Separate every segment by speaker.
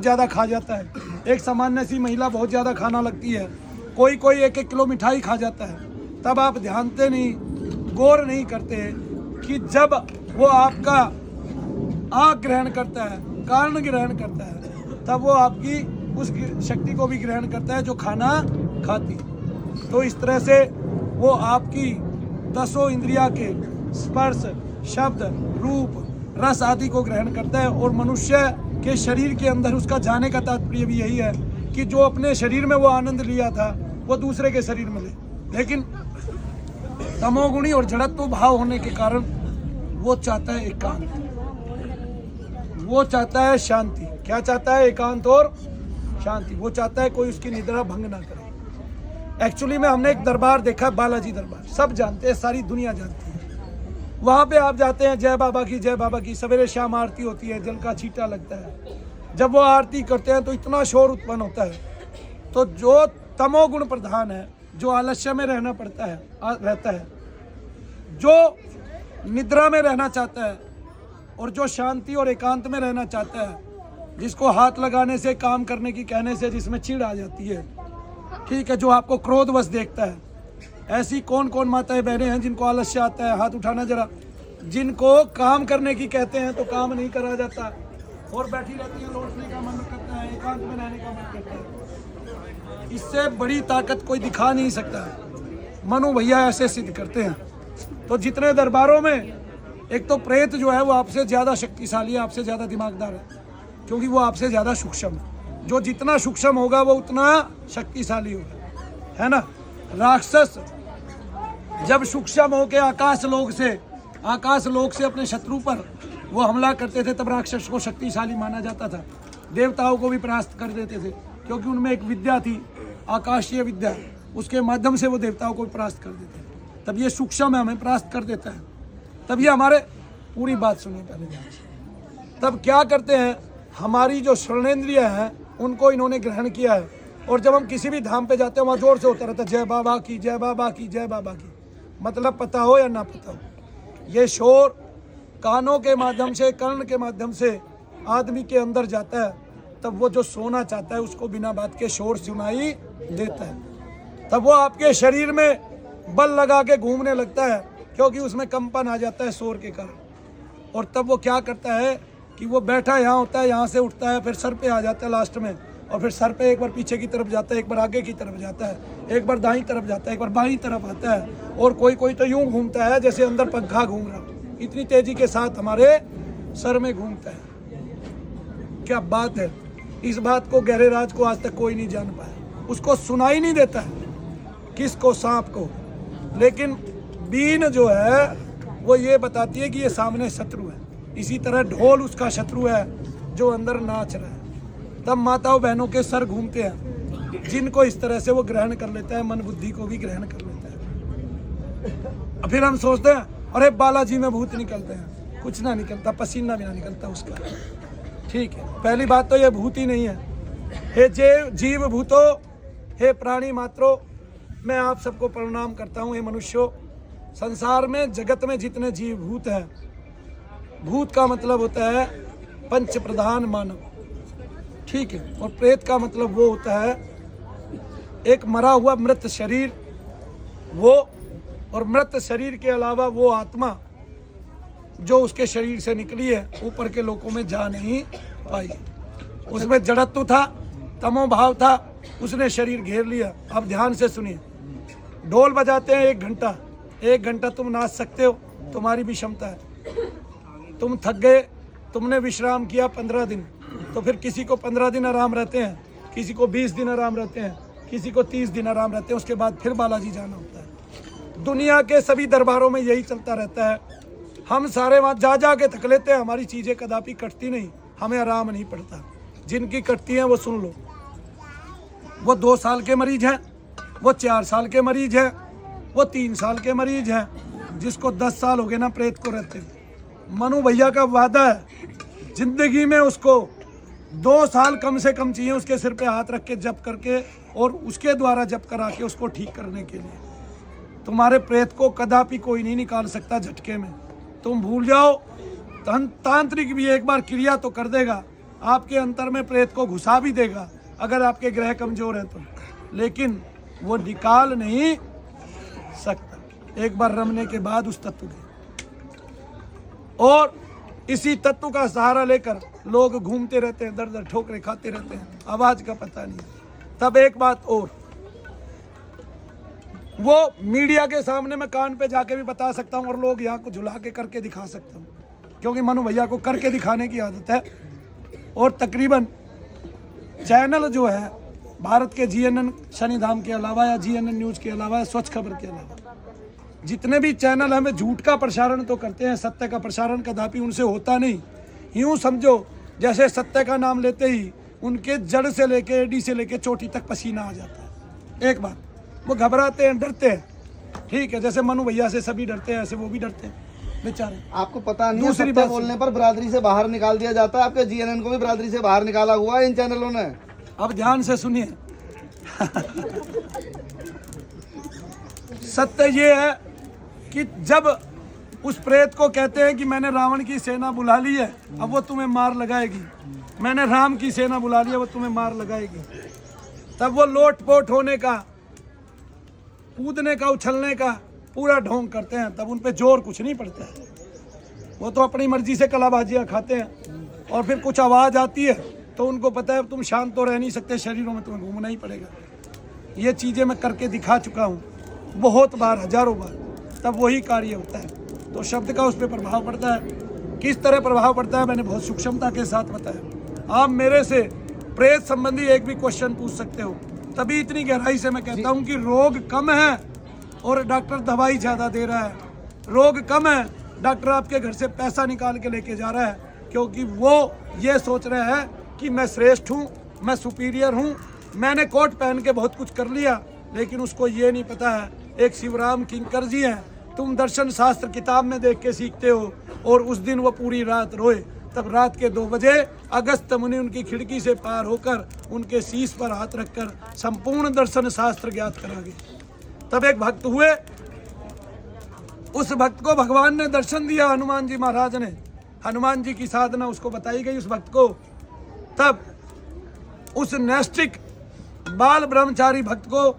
Speaker 1: ज़्यादा खा जाता है, एक सामान्य सी महिला बहुत ज़्यादा खाना लगती है, कोई कोई 1-1 किलो मिठाई खा जाता है। तब आप ध्यानते नहीं, गौर नहीं करते कि जब वो आपका आग ग्रहण करता है, कारण ग्रहण करता है, तब वो आपकी उस शक्ति को भी ग्रहण करता है जो खाना खाती। तो इस तरह से वो आपकी 10 इंद्रिया के स्पर्श, शब्द, रूप, रस आदि को ग्रहण करता है। और मनुष्य के शरीर के अंदर उसका जाने का तात्पर्य भी यही है कि जो अपने शरीर में वो आनंद लिया था वो दूसरे के शरीर में ले। लेकिन तमोगुणी और जड़त्व भाव होने के कारण वो चाहता है एकांत, वो चाहता है शांति। क्या चाहता है? एकांत और शांति। वो चाहता है कोई उसकी निद्रा भंग ना करे। एक्चुअली में हमने एक दरबार देखा, बालाजी दरबार, सब जानते हैं, सारी दुनिया जानती है। वहाँ पे आप जाते हैं, जय बाबा की, जय बाबा की, सवेरे शाम आरती होती है, जल का छींटा लगता है। जब वो आरती करते हैं तो इतना शोर उत्पन्न होता है। तो जो तमोगुण प्रधान है, जो आलस्य में रहना पड़ता है, रहता है, जो निद्रा में रहना चाहता है और जो शांति और एकांत में रहना चाहता है, जिसको हाथ लगाने से, काम करने की कहने से जिसमें चिढ़ आ जाती है, ठीक है, जो आपको क्रोधवश देखता है, ऐसी कौन कौन माताएं बहनें हैं जिनको आलस्य आता है? हाथ उठाना जरा। जिनको काम करने की कहते हैं तो काम नहीं करा जाता और बैठी रहती है, लौटने का मन करता है, एकांत में रहने का मन करता है। इससे बड़ी ताकत कोई दिखा नहीं सकता। मनु भैया ऐसे सिद्ध करते हैं। तो जितने दरबारों में, एक तो प्रेत जो है वो आपसे ज़्यादा शक्तिशाली है, आपसे ज़्यादा दिमागदार है, क्योंकि वो आपसे ज़्यादा सूक्ष्म है। जो जितना सूक्ष्म होगा वो उतना शक्तिशाली होगा, है ना। राक्षस जब सूक्ष्म होके आकाश लोक से अपने शत्रु पर वो हमला करते थे, तब राक्षस को शक्तिशाली माना जाता था। देवताओं को भी परास्त कर देते थे, क्योंकि उनमें एक विद्या थी, आकाशीय विद्या, उसके माध्यम से वो देवताओं को भी परास्त कर देते। तब ये सूक्ष्म है, हमें परास्त कर देता है। तब ये हमारे, पूरी बात सुनिए पहले। तब क्या करते हैं, हमारी जो श्रवणेंद्रिय हैं उनको इन्होंने ग्रहण किया है। और जब हम किसी भी धाम पे जाते हैं, वहाँ जोर से होता रहता है, जय बाबा की, जय बाबा की, जय बाबा की। मतलब पता हो या ना पता हो, ये शोर कानों के माध्यम से, कर्ण के माध्यम से आदमी के अंदर जाता है। तब वो जो सोना चाहता है उसको बिना बात के शोर सुनाई देता है। तब वो आपके शरीर में बल लगा के घूमने लगता है, क्योंकि उसमें कंपन आ जाता है शोर के कारण। और तब वो क्या करता है कि वो बैठा यहाँ होता है, यहाँ से उठता है, फिर सर पे आ जाता है लास्ट में, और फिर सर पे एक बार पीछे की तरफ जाता है, एक बार आगे की तरफ जाता है, एक बार दाईं तरफ जाता है, एक बार बाईं तरफ आता है। और कोई कोई तो यूं घूमता है जैसे अंदर पंखा घूम रहा, इतनी तेजी के साथ हमारे सर में घूमता है। क्या बात है। इस बात को गहरेराज को आज तक कोई नहीं जान पाया। उसको सुनाई नहीं देता है, किसको? सांप को। लेकिन बीन जो है वो ये बताती है कि ये सामने शत्रु है। इसी तरह ढोल उसका शत्रु है जो अंदर नाच रहा है। तब माताओं बहनों के सर घूमते हैं, जिनको इस तरह से वो ग्रहण कर लेता है, मन बुद्धि को भी ग्रहण कर लेता है। फिर हम सोचते हैं अरे बालाजी में भूत निकलते हैं, कुछ ना निकलता, पसीना भी ना निकलता उसका। ठीक है, पहली बात तो ये भूत ही नहीं है। हे जीव भूतो, हे प्राणी मात्रो, मैं आप सबको प्रणाम करता हूँ। हे मनुष्यों, संसार में, जगत में जितने जीव भूत हैं, भूत का मतलब होता है पंच प्रधान मानव, ठीक है। और प्रेत का मतलब वो होता है एक मरा हुआ मृत शरीर, वो, और मृत शरीर के अलावा वो आत्मा जो उसके शरीर से निकली है, ऊपर के लोकों में जा नहीं पाई। उसमें जड़त्व था, तमोभाव था, उसने शरीर घेर लिया। अब ध्यान से सुनिए, ढोल बजाते हैं 1 घंटा तुम नाच सकते हो, तुम्हारी भी क्षमता है। तुम थक गए, तुमने विश्राम किया 15 दिन, तो फिर किसी को 15 दिन आराम रहते हैं, किसी को 20 दिन आराम रहते हैं, किसी को 30 दिन आराम रहते हैं। उसके बाद फिर बालाजी जाना होता है। दुनिया के सभी दरबारों में यही चलता रहता है। हम सारे वहाँ जा जा के थक लेते हैं, हमारी चीज़ें कदापि कटती नहीं, हमें आराम नहीं पड़ता। जिनकी कटती हैं वो सुन लो, वो 2 साल के मरीज हैं, वो 4 साल के मरीज हैं, वो 3 साल के मरीज हैं, जिसको 10 साल हो गए ना प्रेत को रहते। मनु भैया का वादा है, जिंदगी में उसको 2 साल कम से कम चाहिए उसके सिर पे हाथ रख के जप करके, और उसके द्वारा जप करा के उसको ठीक करने के लिए। तुम्हारे प्रेत को कदापि कोई नहीं निकाल सकता झटके में। तुम भूल जाओ, तांत्रिक भी एक बार क्रिया तो कर देगा, आपके अंतर में प्रेत को घुसा भी देगा अगर आपके ग्रह कमजोर हैं तो, लेकिन वो निकाल नहीं सकता एक बार रमने के बाद उस तत्व के। और इसी तत्व का सहारा लेकर लोग घूमते रहते हैं, दर दर ठोकरे खाते रहते हैं, आवाज का पता नहीं। तब एक बात और, वो मीडिया के सामने मैं कान पे जाके भी बता सकता हूँ और लोग यहाँ को झुला के करके दिखा सकता हूँ, क्योंकि मनु भैया को करके दिखाने की आदत है। और तकरीबन चैनल जो है भारत के जीएनएन शनिधाम के अलावा या जीएनएन न्यूज के अलावा या स्वच्छ खबर के अलावा जितने भी चैनल हमें झूठ का प्रसारण तो करते हैं, सत्य का प्रसारण कदापि उनसे होता नहीं। यूं समझो जैसे सत्य का नाम लेते ही उनके जड़ से लेके एडी से लेके चोटी तक पसीना आ जाता है। एक बात, वो घबराते हैं, डरते हैं, ठीक है, जैसे मनु भैया से सभी डरते हैं ऐसे वो भी डरते हैं बेचारे।
Speaker 2: आपको पता नहीं है सत्य बोलने पर बरादरी से बाहर निकाल दिया जाता है। आपके जीएनएन को भी बरादरी से बाहर निकाला हुआ है इन चैनलों ने।
Speaker 1: अब ध्यान से सुनिए सत्य ये है कि जब उस प्रेत को कहते हैं कि मैंने रावण की सेना बुला ली है, अब वो तुम्हें मार लगाएगी, मैंने राम की सेना बुला ली है, वो तुम्हें मार लगाएगी, तब वो लोटपोट होने का, कूदने का, उछलने का पूरा ढोंग करते हैं। तब उन पे जोर कुछ नहीं पड़ता है, वो तो अपनी मर्जी से कलाबाजियाँ खाते हैं। और फिर कुछ आवाज़ आती है तो उनको पता है तुम शांत तो रह नहीं सकते, शरीरों में तुम्हें घूमना ही पड़ेगा। ये चीज़ें मैं करके दिखा चुका हूँ बहुत बार, हजारों बार, तब वही कार्य होता है। तो शब्द का उस पर प्रभाव पड़ता है। किस तरह प्रभाव पड़ता है मैंने बहुत सूक्ष्मता के साथ बताया। आप मेरे से प्रेत संबंधी एक भी क्वेश्चन पूछ सकते हो, तभी इतनी गहराई से मैं कहता हूँ कि रोग कम है और डॉक्टर दवाई ज़्यादा दे रहा है। रोग कम है, डॉक्टर आपके घर से पैसा निकाल के लेके जा रहा है, क्योंकि वो ये सोच रहे हैं कि मैं श्रेष्ठ हूँ, मैं सुपीरियर हूँ, मैंने कोट पहन के बहुत कुछ कर लिया। लेकिन उसको ये नहीं पता है एक शिवराम किंकर जी हैं, तुम दर्शन शास्त्र किताब में देख के सीखते हो। और उस दिन वो पूरी रात रोए, तब रात के 2 बजे अगस्त मुनि उनकी खिड़की से पार होकर उनके शीश पर हाथ रखकर संपूर्ण दर्शन शास्त्र ज्ञात करा गए। तब एक भक्त हुए, उस भक्त को भगवान ने दर्शन दिया, हनुमान जी महाराज ने, हनुमान जी की साधना उसको बताई गई उस भक्त को। तब उस नैष्टिक बाल ब्रह्मचारी भक्त को,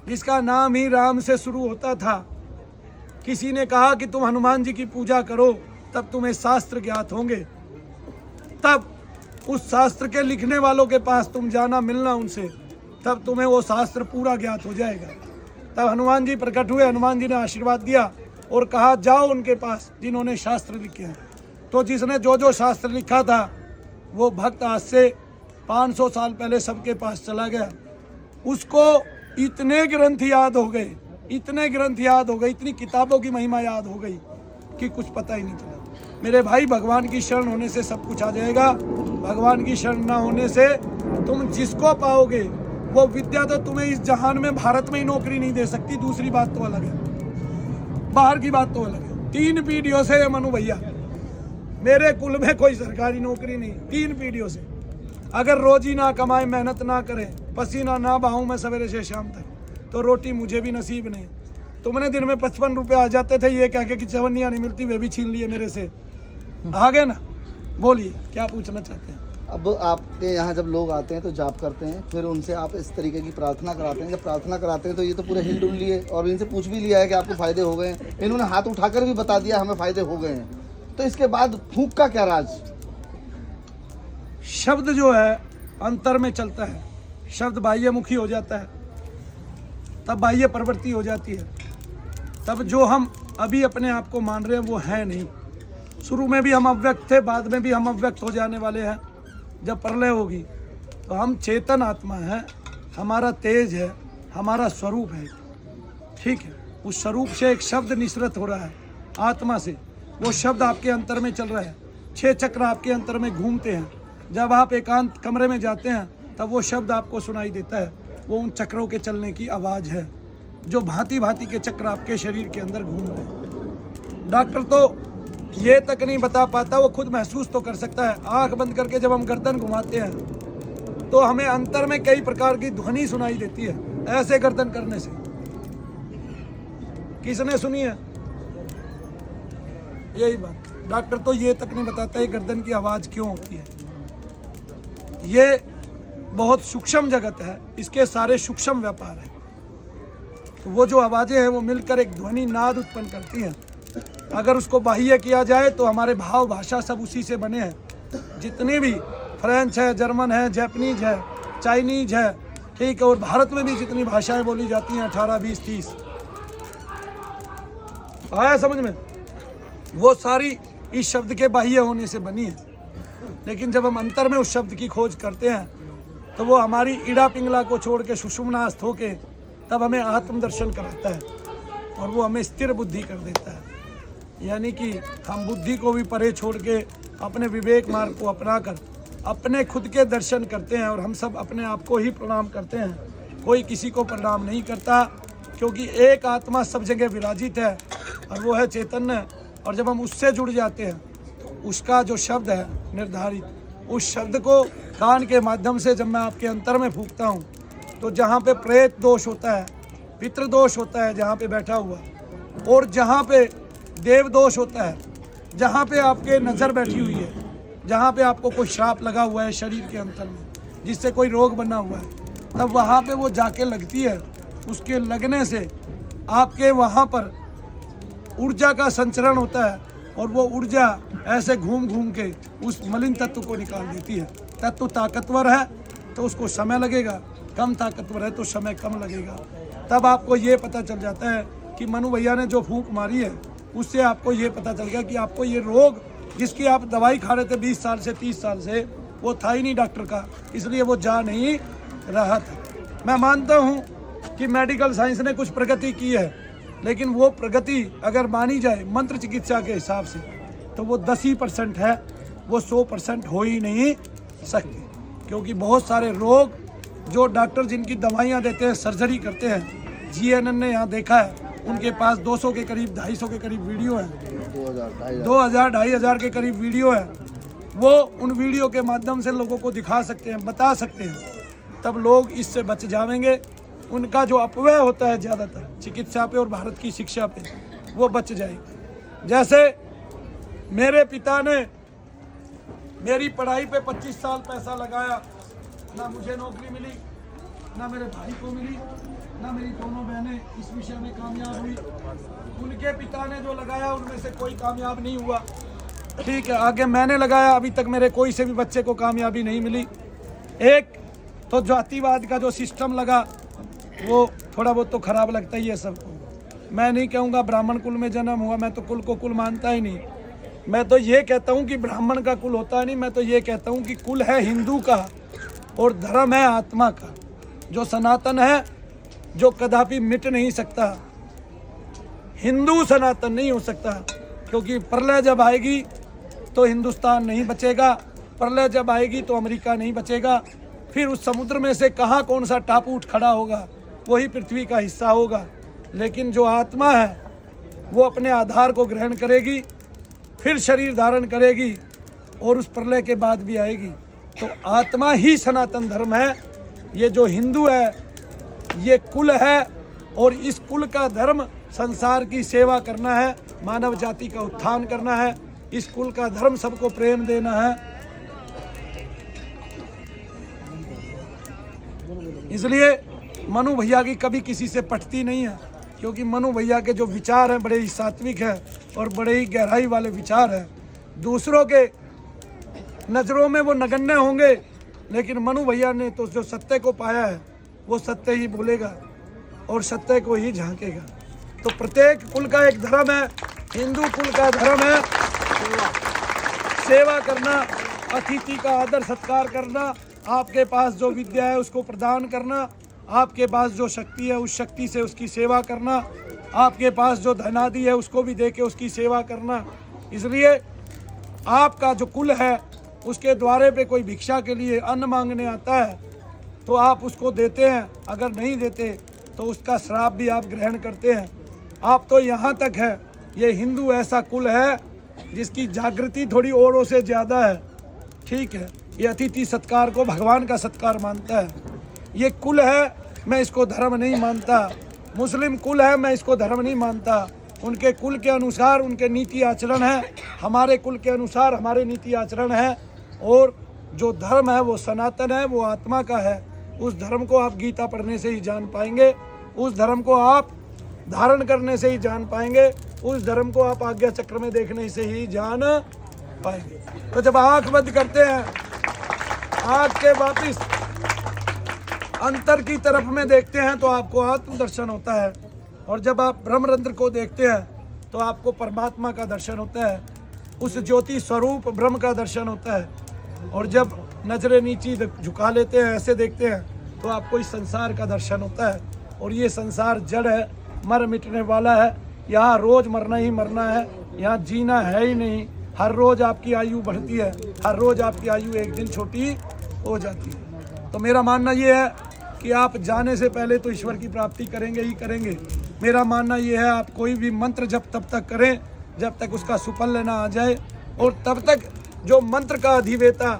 Speaker 1: जिसका नाम ही राम से शुरू होता था, किसी ने कहा कि तुम हनुमान जी की पूजा करो तब तुम्हें शास्त्र ज्ञात होंगे। तब उस शास्त्र के लिखने वालों के पास तुम जाना, मिलना उनसे, तब तुम्हें वो शास्त्र पूरा ज्ञात हो जाएगा। तब हनुमान जी प्रकट हुए, हनुमान जी ने आशीर्वाद दिया और कहा जाओ उनके पास जिन्होंने शास्त्र लिखे हैं। तो जिसने जो जो शास्त्र लिखा था वो भक्त आज से 500 साल पहले सबके पास चला गया। उसको इतने ग्रंथ याद हो गए, इतने ग्रंथ याद हो गए, इतनी किताबों की महिमा याद हो गई कि कुछ पता ही नहीं चला। मेरे भाई, भगवान की शरण होने से सब कुछ आ जाएगा। भगवान की शरण ना होने से तुम जिसको पाओगे वो विद्या तो तुम्हें इस जहान में, भारत में ही नौकरी नहीं दे सकती। दूसरी बात तो अलग है, बाहर की बात तो अलग है। 3 पीढ़ियों से मनु भैया, मेरे कुल में कोई सरकारी नौकरी नहीं, 3 पीढ़ियों से। अगर रोजी ना कमाए, मेहनत ना करें, पसीना ना बहाऊं मैं सवेरे से शाम तक, तो रोटी मुझे भी नसीब नहीं। तुमने दिन में 55 रुपये आ जाते थे ये कह के कि चवन्नियाँ नहीं मिलती, वे भी छीन लिए मेरे से। आ गए ना, बोलिए क्या पूछना चाहते हैं।
Speaker 2: अब आपके यहाँ जब लोग आते हैं तो जाप करते हैं, फिर उनसे आप इस तरीके की प्रार्थना कराते हैं। जब प्रार्थना कराते हैं तो ये तो पूरे हिल डुल लिए और इनसे पूछ भी लिया है कि आपको फ़ायदे हो गए हैं। इन्होंने हाथ उठाकर भी बता दिया हमें फ़ायदे हो गए हैं। तो इसके बाद फूंक का क्या राज?
Speaker 1: शब्द जो है अंतर में चलता है, शब्द बाह्यमुखी हो जाता है, तब बाह्य प्रवृत्ति हो जाती है। तब जो हम अभी अपने आप को मान रहे हैं वो है नहीं। शुरू में भी हम अव्यक्त थे, बाद में भी हम अव्यक्त हो जाने वाले हैं। जब प्रलय होगी तो हम चेतन आत्मा है, हमारा तेज है, हमारा स्वरूप है, ठीक है। उस स्वरूप से एक शब्द निसृत हो रहा है आत्मा से, वो शब्द आपके अंतर में चल रहा है। 6 चक्र आपके अंतर में घूमते हैं। जब आप एकांत कमरे में जाते हैं तब वो शब्द आपको सुनाई देता है। वो उन चक्रों के चलने की आवाज़ है, जो भांति भांति के चक्र आपके शरीर के अंदर घूम रहे हैं। डॉक्टर तो ये तक नहीं बता पाता, वो खुद महसूस तो कर सकता है। आंख बंद करके जब हम गर्दन घुमाते हैं तो हमें अंतर में कई प्रकार की ध्वनि सुनाई देती है, ऐसे गर्दन करने से। किसने सुनी है? यही बात। डॉक्टर तो ये तक नहीं बताता ये गर्दन की आवाज़ क्यों होती है। ये बहुत सूक्ष्म जगत है, इसके सारे सूक्ष्म व्यापार हैं। तो वो जो आवाज़ें हैं वो मिलकर एक ध्वनि नाद उत्पन्न करती हैं। अगर उसको बाह्य किया जाए तो हमारे भाव भाषा सब उसी से बने हैं। जितनी भी फ्रेंच है, जर्मन है, जापानीज है, चाइनीज है, ठीक है, और भारत में भी जितनी भाषाएं बोली जाती हैं 18, 20, 30, आया समझ में, वो सारी इस शब्द के बाह्य होने से बनी है। लेकिन जब हम अंतर में उस शब्द की खोज करते हैं तो वो हमारी इड़ा पिंगला को छोड़ के सुषुम्नास्थ होके तब हमें आत्मदर्शन कराता है और वो हमें स्थिर बुद्धि कर देता है। यानी कि हम बुद्धि को भी परे छोड़ के अपने विवेक मार्ग को अपना कर अपने खुद के दर्शन करते हैं। और हम सब अपने आप को ही प्रणाम करते हैं, कोई किसी को प्रणाम नहीं करता, क्योंकि एक आत्मा सब जगह विराजित है और वो है चैतन्य। और जब हम उससे जुड़ जाते हैं तो उसका जो शब्द है निर्धारित, उस शब्द को कान के माध्यम से जब मैं आपके अंतर में फूंकता हूँ तो जहाँ पे प्रेत दोष होता है, पितृ दोष होता है जहाँ पे बैठा हुआ, और जहाँ पे देव दोष होता है, जहाँ पे आपके नज़र बैठी हुई है, जहाँ पे आपको कोई श्राप लगा हुआ है शरीर के अंतर में, जिससे कोई रोग बना हुआ है, तब वहाँ पे वो जाके लगती है। उसके लगने से आपके वहाँ पर ऊर्जा का संचरण होता है और वो ऊर्जा ऐसे घूम घूम के उस मलिन तत्व को निकाल देती है। तत्व ताकतवर है तो उसको समय लगेगा, कम ताकतवर है तो समय कम लगेगा। तब आपको ये पता चल जाता है कि मनु भैया ने जो फूंक मारी है उससे आपको ये पता चल गया कि आपको ये रोग जिसकी आप दवाई खा रहे थे 20 साल से 30 साल से, वो था ही नहीं डॉक्टर का, इसलिए वो जा नहीं रहा था। मैं मानता हूँ कि मेडिकल साइंस ने कुछ प्रगति की है, लेकिन वो प्रगति अगर मानी जाए मंत्र चिकित्सा के हिसाब से तो वो 10% है, वो 100% हो ही नहीं सकती। क्योंकि बहुत सारे रोग जो डॉक्टर जिनकी दवाइयाँ देते हैं, सर्जरी करते हैं, GNN ने यहाँ देखा है, उनके पास 200 के करीब 250 के करीब वीडियो है, 2000 2500 के करीब वीडियो है। वो उन वीडियो के माध्यम से लोगों को दिखा सकते हैं, बता सकते हैं, तब लोग इससे बच जाएंगे। उनका जो अपव्यय होता है ज़्यादातर चिकित्सा पे और भारत की शिक्षा पे, वो बच जाएगी। जैसे मेरे पिता ने मेरी पढ़ाई पे 25 साल पैसा लगाया, ना मुझे नौकरी मिली, ना मेरे भाई को मिली, ना मेरी दोनों बहनें इस विषय में कामयाब हुई। उनके पिता ने जो लगाया उनमें से कोई कामयाब नहीं हुआ, ठीक है। आगे मैंने लगाया, अभी तक मेरे कोई से भी बच्चे को कामयाबी नहीं मिली। एक तो जातिवाद का जो सिस्टम लगा वो थोड़ा बहुत तो खराब लगता ही है सबको। मैं नहीं कहूँगा ब्राह्मण कुल में जन्म हुआ, मैं तो कुल को कुल मानता ही नहीं। मैं तो ये कहता हूँ कि ब्राह्मण का कुल होता नहीं, मैं तो ये कहता हूँ कि कुल है हिंदू का और धर्म है आत्मा का, जो सनातन है, जो कदापि मिट नहीं सकता। हिंदू सनातन नहीं हो सकता, क्योंकि प्रलय जब आएगी तो हिंदुस्तान नहीं बचेगा, प्रलय जब आएगी तो अमेरिका नहीं बचेगा। फिर उस समुद्र में से कहाँ कौन सा टापू उठ खड़ा होगा, वही पृथ्वी का हिस्सा होगा। लेकिन जो आत्मा है वो अपने आधार को ग्रहण करेगी, फिर शरीर धारण करेगी और उस प्रलय के बाद भी आएगी। तो आत्मा ही सनातन धर्म है। ये जो हिंदू है ये कुल है और इस कुल का धर्म संसार की सेवा करना है, मानव जाति का उत्थान करना है। इस कुल का धर्म सबको प्रेम देना है। इसलिए मनु भैया की कभी किसी से पटती नहीं है, क्योंकि मनु भैया के जो विचार हैं बड़े ही सात्विक है और बड़े ही गहराई वाले विचार हैं। दूसरों के नज़रों में वो नगण्य होंगे, लेकिन मनु भैया ने तो जो सत्य को पाया है वो सत्य ही बोलेगा और सत्य को ही झांकेगा। तो प्रत्येक कुल का एक धर्म है, हिंदू कुल का धर्म है सेवा करना, अतिथि का आदर सत्कार करना, आपके पास जो विद्या है उसको प्रदान करना, आपके पास जो शक्ति है उस शक्ति से उसकी सेवा करना, आपके पास जो धनादि है उसको भी दे के उसकी सेवा करना। इसलिए आपका जो कुल है उसके द्वारे पे कोई भिक्षा के लिए अन्न मांगने आता है तो आप उसको देते हैं, अगर नहीं देते तो उसका श्राप भी आप ग्रहण करते हैं। आप तो यहाँ तक है, ये हिंदू ऐसा कुल है जिसकी जागृति थोड़ी औरों से ज़्यादा है, ठीक है। ये अतिथि सत्कार को भगवान का सत्कार मानता है। ये कुल है, मैं इसको धर्म नहीं मानता। मुस्लिम कुल है, मैं इसको धर्म नहीं मानता। उनके कुल के अनुसार उनके नीति आचरण है, हमारे कुल के अनुसार हमारे नीति आचरण है। और जो धर्म है वो सनातन है, वो आत्मा का है। उस धर्म को आप गीता पढ़ने से ही जान पाएंगे, उस धर्म को आप धारण करने से ही जान पाएंगे, उस धर्म को आप आज्ञा चक्र में देखने से ही जान पाएंगे। तो जब आंख बंद करते हैं, आंख के वापिस अंतर की तरफ में देखते हैं तो आपको आत्म दर्शन होता है, और जब आप ब्रह्मरंध्र को देखते हैं तो आपको परमात्मा का दर्शन होता है, उस ज्योति स्वरूप ब्रह्म का दर्शन होता है। और जब नजरें नीची झुका लेते हैं, ऐसे देखते हैं, तो आपको इस संसार का दर्शन होता है। और ये संसार जड़ है, मर मिटने वाला है, यहाँ रोज मरना ही मरना है, यहाँ जीना है ही नहीं। हर रोज आपकी आयु बढ़ती है, हर रोज आपकी आयु एक दिन छोटी हो जाती है। तो मेरा मानना ये है कि आप जाने से पहले तो ईश्वर की प्राप्ति करेंगे ही करेंगे। मेरा मानना ये है, आप कोई भी मंत्र जब तब तक करें जब तक उसका सुफल लेना आ जाए, और तब तक जो मंत्र का अधिवेता,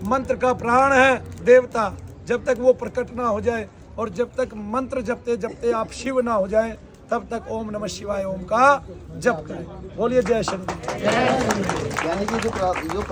Speaker 1: मंत्र का प्राण है देवता, जब तक वो प्रकट ना हो जाए, और जब तक मंत्र जपते जपते आप शिव ना हो जाए, तब तक ओम नमः शिवाय ओम का जप करें। बोलिए जय श्री।
Speaker 2: यानी कि जो प्रार्थना